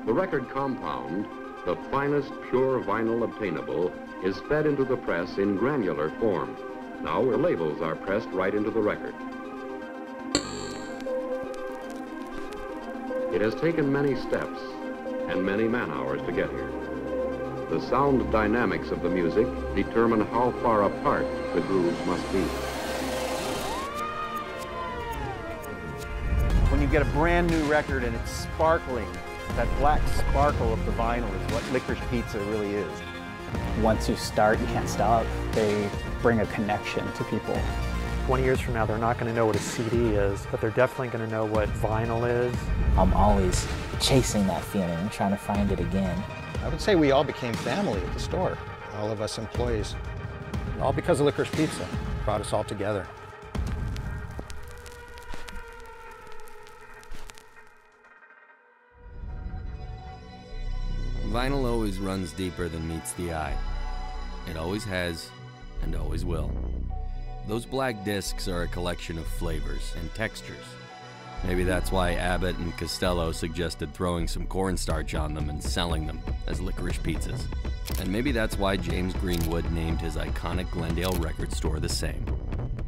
The record compound, the finest pure vinyl obtainable, is fed into the press in granular form. Now labels are pressed right into the record. It has taken many steps and many man-hours to get here. The sound dynamics of the music determine how far apart the grooves must be. When you get a brand new record and it's sparkling, that black sparkle of the vinyl is what Licorice Pizza really is. Once you start, you can't stop. They bring a connection to people. 20 years from now, they're not going to know what a CD is, but they're definitely going to know what vinyl is. I'm always chasing that feeling, trying to find it again. I would say we all became family at the store, all of us employees, all because of Licorice Pizza. Brought us all together. Vinyl always runs deeper than meets the eye. It always has and always will. Those black discs are a collection of flavors and textures. Maybe that's why Abbott and Costello suggested throwing some cornstarch on them and selling them as licorice pizzas. And maybe that's why James Greenwood named his iconic Glendale record store the same.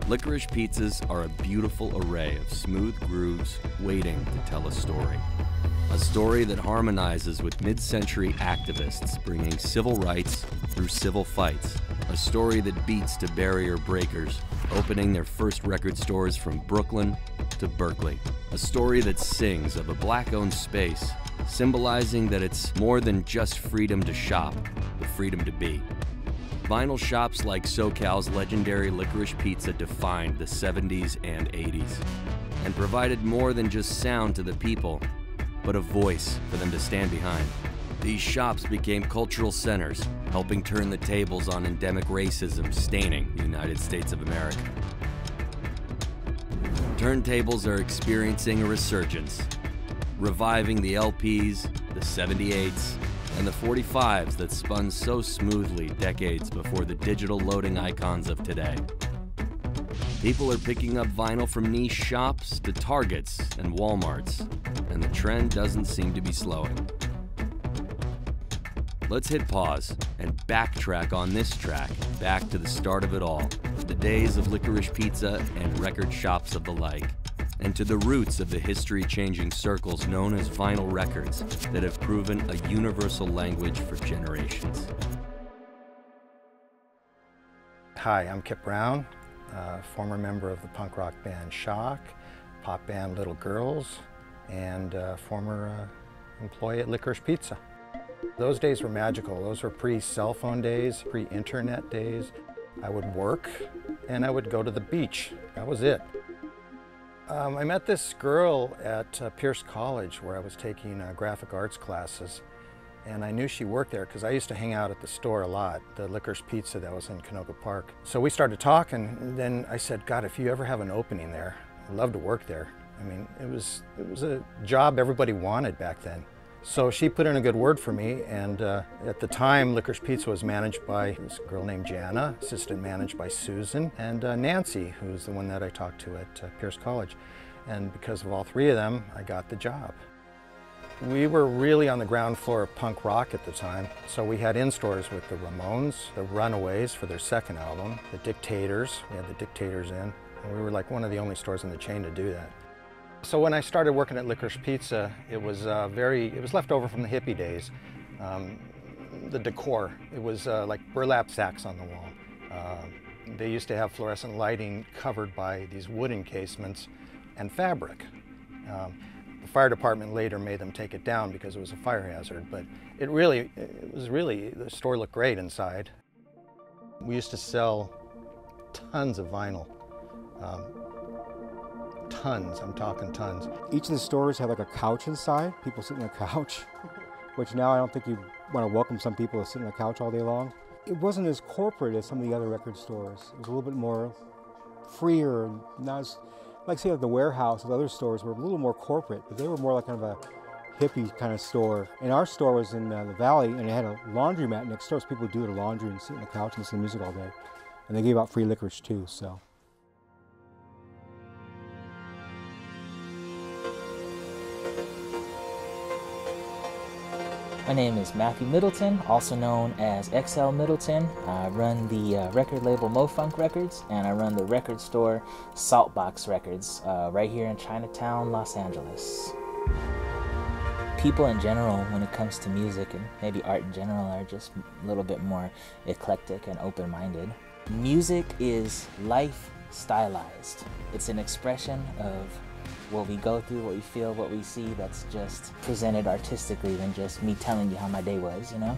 Licorice pizzas are a beautiful array of smooth grooves waiting to tell a story. A story that harmonizes with mid-century activists bringing civil rights through civil fights. A story that beats to barrier breakers, opening their first record stores from Brooklyn to Berkeley. A story that sings of a black-owned space, symbolizing that it's more than just freedom to shop, but freedom to be. Vinyl shops like SoCal's legendary Licorice Pizza defined the 70s and 80s, and provided more than just sound to the people, but a voice for them to stand behind. These shops became cultural centers, helping turn the tables on endemic racism staining the United States of America. Turntables are experiencing a resurgence, reviving the LPs, the 78s, and the 45s that spun so smoothly decades before the digital loading icons of today. People are picking up vinyl from niche shops to Targets and Walmarts, and the trend doesn't seem to be slowing. Let's hit pause and backtrack on this track back to the start of it all, the days of Licorice Pizza and record shops of the like, and to the roots of the history-changing circles known as vinyl records that have proven a universal language for generations. Hi, I'm Kip Brown, former member of the punk rock band Shock, pop band Little Girls, and former employee at Licorice Pizza. Those days were magical. Those were pre-cell phone days, pre-internet days. I would work and I would go to the beach. That was it. I met this girl at Pierce College where I was taking graphic arts classes, and I knew she worked there because I used to hang out at the store a lot, the Licorice Pizza that was in Canoga Park. So we started talking, and then I said, God, if you ever have an opening there, I'd love to work there. I mean, it was a job everybody wanted back then. So she put in a good word for me, and at the time, Licorice Pizza was managed by this girl named Jana, assistant managed by Susan, and Nancy, who's the one that I talked to at Pierce College. And because of all three of them, I got the job. We were really on the ground floor of punk rock at the time, so we had in-stores with the Ramones, the Runaways for their second album, the Dictators, we had the Dictators in, and we were like one of the only stores in the chain to do that. So when I started working at Licorice Pizza, it was left over from the hippie days. The decor, it was like burlap sacks on the wall. They used to have fluorescent lighting covered by these wood encasements and fabric. The fire department later made them take it down because it was a fire hazard, but the store looked great inside. We used to sell tons of vinyl. Tons, I'm talking tons. Each of the stores had like a couch inside, people sitting on a couch, which now I don't think you want to welcome some people to sit on a couch all day long. It wasn't as corporate as some of the other record stores. It was a little bit more freer, and not as, like say like the Warehouse and other stores were a little more corporate, but they were more like kind of a hippie kind of store. And our store was in the Valley, and it had a laundromat next door, so people would do their laundry and sit on the couch and listen to music all day. And they gave out free licorice too, so. My name is Matthew Middleton, also known as XL Middleton. I run the record label Mo-Funk Records, and I run the record store Saltbox Records right here in Chinatown, Los Angeles. People in general, when it comes to music and maybe art in general, are just a little bit more eclectic and open-minded. Music is life stylized. It's an expression of what we go through, what we feel, what we see, that's just presented artistically than just me telling you how my day was, you know?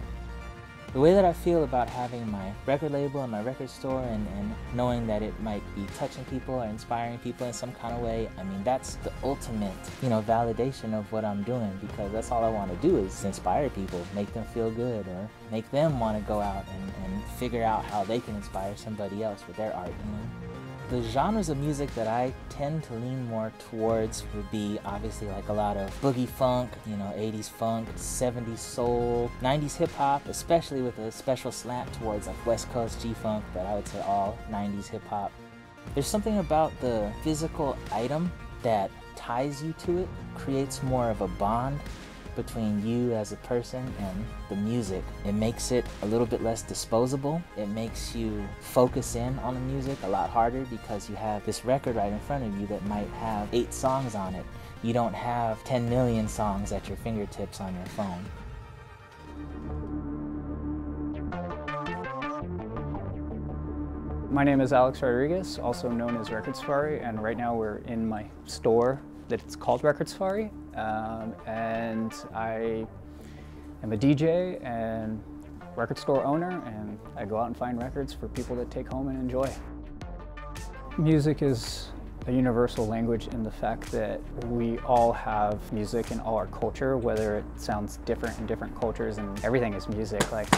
The way that I feel about having my record label and my record store and knowing that it might be touching people or inspiring people in some kind of way, I mean, that's the ultimate, you know, validation of what I'm doing, because that's all I want to do is inspire people, make them feel good, or make them want to go out and figure out how they can inspire somebody else with their art, you know? The genres of music that I tend to lean more towards would be obviously like a lot of boogie funk, you know, 80s funk, 70s soul, 90s hip hop, especially with a special slant towards like West Coast G-funk, but I would say all 90s hip hop. There's something about the physical item that ties you to it, creates more of a bond between you as a person and the music. It makes it a little bit less disposable. It makes you focus in on the music a lot harder because you have this record right in front of you that might have 8 songs on it. You don't have 10 million songs at your fingertips on your phone. My name is Alex Rodriguez, also known as Record Safari, and right now we're in my store that's called Record Safari. And I am a DJ and record store owner, and I go out and find records for people to take home and enjoy. Music is a universal language in the fact that we all have music in all our culture, whether it sounds different in different cultures, and everything is music. Like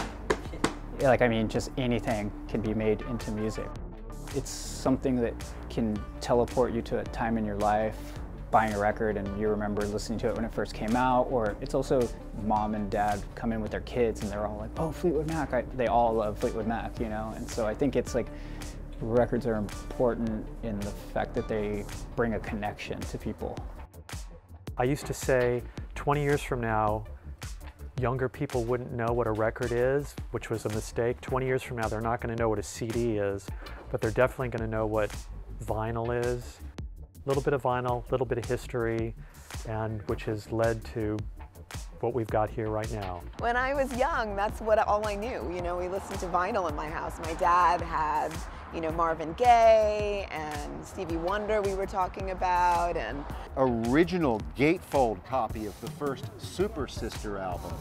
I mean, just anything can be made into music. It's something that can teleport you to a time in your life, buying a record and you remember listening to it when it first came out, or it's also mom and dad come in with their kids and they're all like, oh, Fleetwood Mac. They all love Fleetwood Mac, you know? And so I think it's like records are important in the fact that they bring a connection to people. I used to say 20 years from now, younger people wouldn't know what a record is, which was a mistake. 20 years from now, they're not going to know what a CD is, but they're definitely going to know what vinyl is. A little bit of vinyl, a little bit of history, and which has led to what we've got here right now. When I was young, that's all I knew. You know, we listened to vinyl in my house. My dad had, you know, Marvin Gaye and Stevie Wonder we were talking about, and original gatefold copy of the first Super Sister album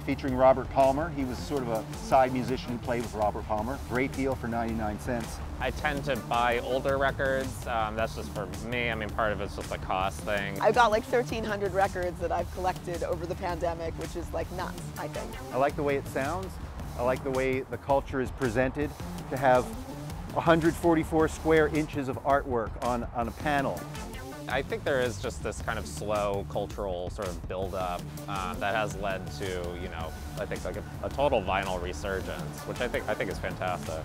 featuring Robert Palmer. He was sort of a side musician who played with Robert Palmer. Great deal for 99 cents. I tend to buy older records. That's just for me. I mean, part of it's just a cost thing. I've got like 1,300 records that I've collected over the pandemic, which is like nuts, I think. I like the way it sounds. I like the way the culture is presented. To have 144 square inches of artwork on a panel. I think there is just this kind of slow cultural sort of build-up that has led to, you know, I think like a total vinyl resurgence, which I think is fantastic.